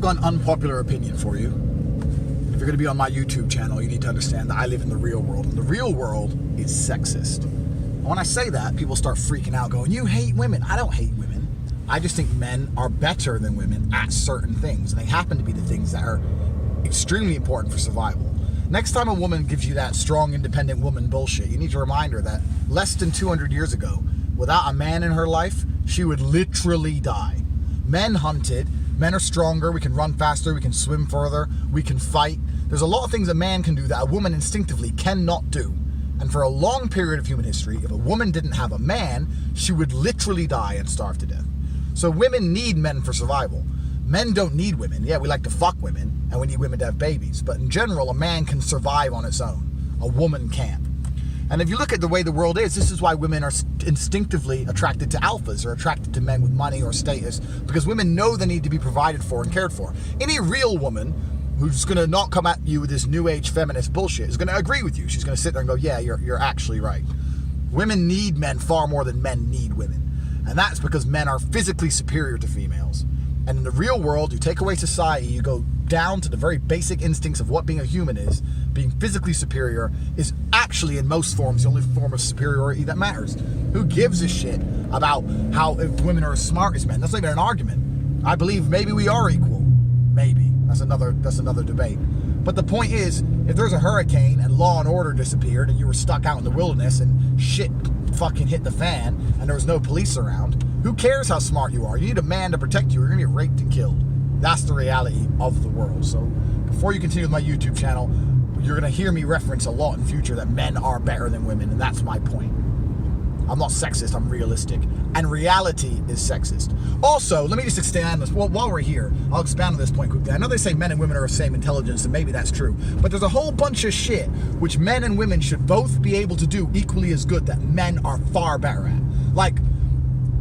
got an unpopular opinion for you. If you're going to be on my YouTube channel, you need to understand that I live in the real world. And the real world is sexist. And when I say that, people start freaking out going, you hate women. I don't hate women. I just think men are better than women at certain things. And they happen to be the things that are extremely important for survival. Next time a woman gives you that strong, independent woman bullshit, you need to remind her that less than 200 years ago, without a man in her life, she would literally die. Men hunted. Men are stronger. We can run faster. We can swim further. We can fight. There's a lot of things a man can do that a woman instinctively cannot do. And for a long period of human history, if a woman didn't have a man, she would literally die and starve to death. So women need men for survival. Men don't need women. Yeah, we like to fuck women, and we need women to have babies. But in general, a man can survive on its own. A woman can't. And if you look at the way the world is, this is why women are instinctively attracted to alphas or attracted to men with money or status, because women know they need to be provided for and cared for. Any real woman who's going to not come at you with this new age feminist bullshit is going to agree with you. She's going to sit there and go, yeah, you're actually right. Women need men far more than men need women. And that's because men are physically superior to females. And in the real world, you take away society, you go down to the very basic instincts of what being a human is. Being physically superior is actually, in most forms, the only form of superiority that matters. Who gives a shit about how if women are as smart as men? That's not even an argument. I believe maybe we are equal. Maybe. That's another debate. But the point is, if there's a hurricane and law and order disappeared and you were stuck out in the wilderness and shit fucking hit the fan and there was no police around, who cares how smart you are? You need a man to protect you or you're going to get raped and killed. That's the reality of the world. So before you continue with my YouTube channel, you're going to hear me reference a lot in future that men are better than women, and that's my point. I'm not sexist, I'm realistic. And reality is sexist. Also, let me just expand on this. Well, while we're here, I'll expand on this point quickly. I know they say men and women are of the same intelligence, and maybe that's true. But there's a whole bunch of shit which men and women should both be able to do equally as good that men are far better at. Like,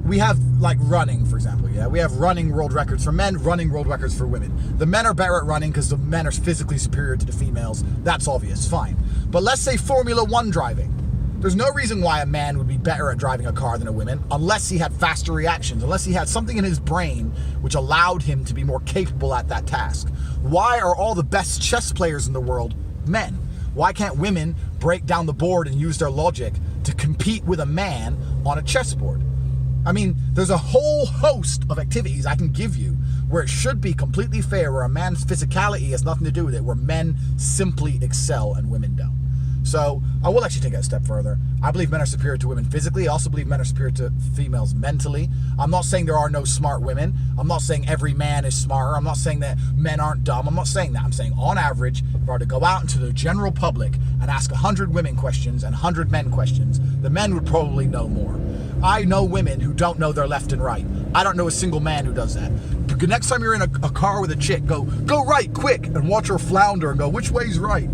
we have, like, running, for example, yeah? We have running world records for men, running world records for women. The men are better at running because the men are physically superior to the females. That's obvious, fine. But let's say Formula One driving. There's no reason why a man would be better at driving a car than a woman unless he had faster reactions, unless he had something in his brain which allowed him to be more capable at that task. Why are all the best chess players in the world men? Why can't women break down the board and use their logic to compete with a man on a chessboard? I mean, there's a whole host of activities I can give you where it should be completely fair, where a man's physicality has nothing to do with it, where men simply excel and women don't. So I will actually take it a step further. I believe men are superior to women physically. I also believe men are superior to females mentally. I'm not saying there are no smart women. I'm not saying every man is smarter. I'm not saying that men aren't dumb. I'm not saying that. I'm saying on average, if I were to go out into the general public and ask 100 women questions and 100 men questions, the men would probably know more. I know women who don't know their left and right. I don't know a single man who does that. But next time you're in a car with a chick, go right, quick, and watch her flounder and go, which way's right?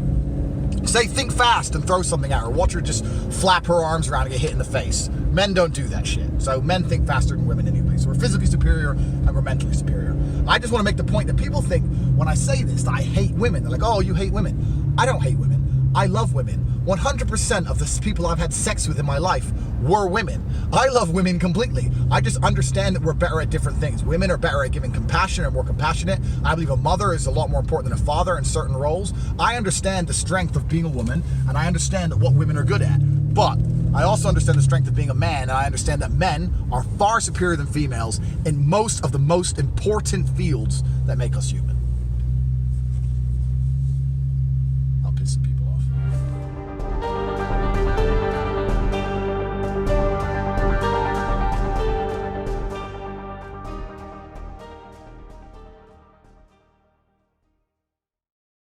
Say, think fast and throw something at her. Watch her just flap her arms around and get hit in the face. Men don't do that shit. So men think faster than women anyway. So we're physically superior and we're mentally superior. I just want to make the point that people think when I say this that I hate women. They're like, oh, you hate women. I don't hate women. I love women. 100% of the people I've had sex with in my life were women. I love women completely. I just understand that we're better at different things. Women are better at giving compassion and more compassionate. I believe a mother is a lot more important than a father in certain roles. I understand the strength of being a woman, and I understand what women are good at. But I also understand the strength of being a man, and I understand that men are far superior than females in most of the most important fields that make us human.